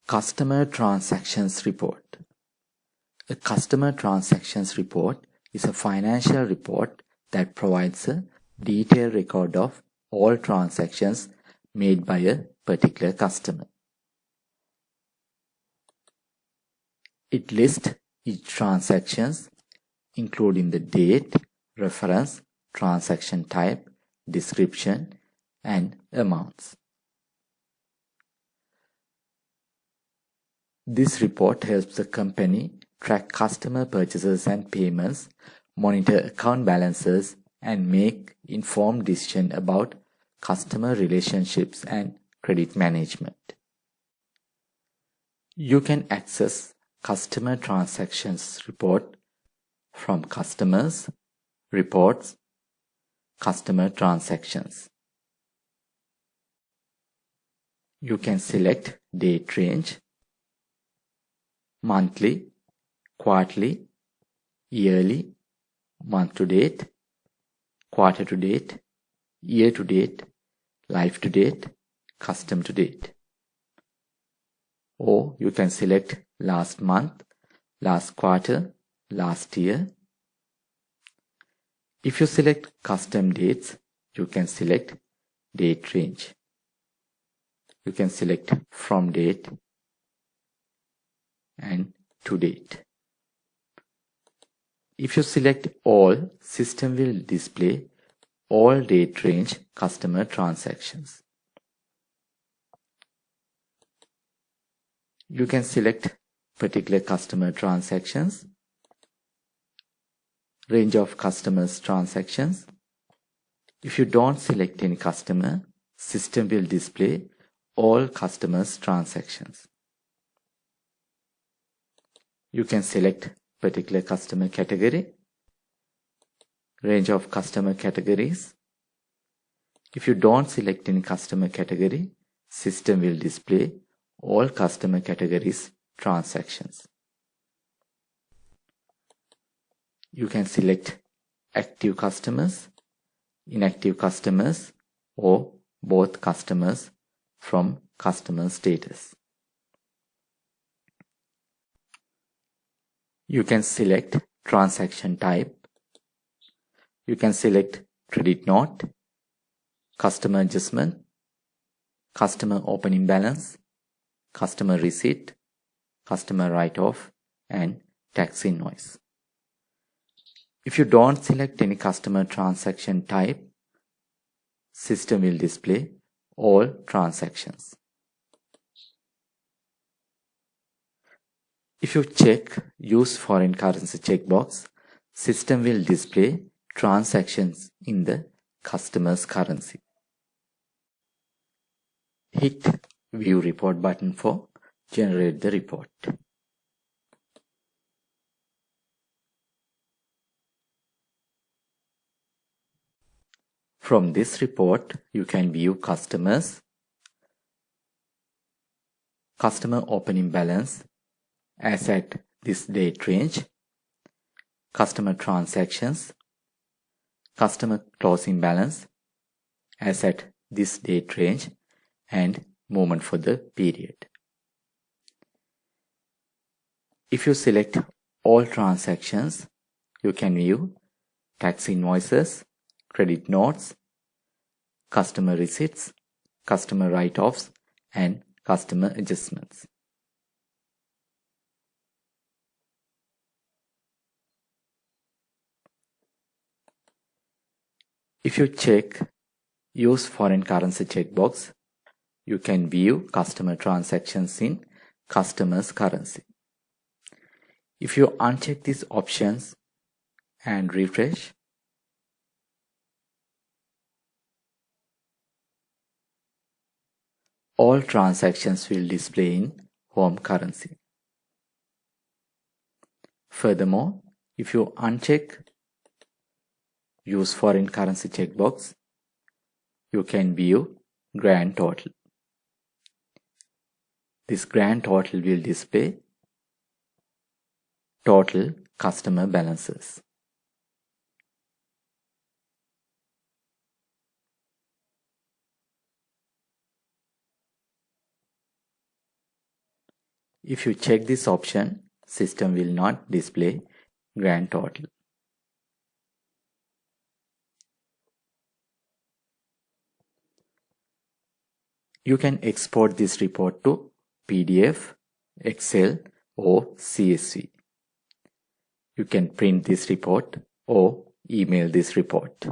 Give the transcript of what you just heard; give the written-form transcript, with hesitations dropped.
Customer Transactions Report. A customer transactions report is a financial report that provides a detailed record of all transactions made by a particular customer. It lists each transaction, including the date, reference, transaction type, description, and amounts. This report helps the company track customer purchases and payments, monitor account balances, and make informed decisions about customer relationships and credit management. You can access Customer Transactions Report from Customers, Reports, Customer Transactions. You can select date range, monthly, quarterly, yearly, month to date, quarter to date, year to date, life to date, custom to date. Or you can select last month, last quarter, last year. If you select custom dates, you can select date range. You can select from date and to date. If you select all, system will display all date range customer transactions. You can select particular customer transactions, range of customers transactions. If you don't select any customer, system will display all customers transactions. You can select particular customer category, range of customer categories. If you don't select any customer category, system will display all customer categories transactions. You can select active customers, inactive customers, or both customers from customer status. You can select transaction type. You can select credit note, customer adjustment, customer opening balance, customer receipt, customer write-off, and tax invoice. If you don't select any customer transaction type, system will display all transactions. If you check Use Foreign Currency checkbox, system will display transactions in the customer's currency. Hit View Report button for generate the report. From this report, you can view customers, customer opening balance as at this date range, customer transactions, customer closing balance as at this date range, and movement for the period. If you select all transactions, you can view tax invoices, credit notes, customer receipts, customer write-offs, and customer adjustments. If you check Use Foreign Currency checkbox, you can view customer transactions in customer's currency. If you uncheck these options and refresh, all transactions will display in home currency. Furthermore, if you uncheck Use Foreign Currency checkbox, you can view grand total. This grand total will display total customer balances. If you check this option, system will not display grand total. You can export this report to PDF, Excel or CSV. You can print this report or email this report.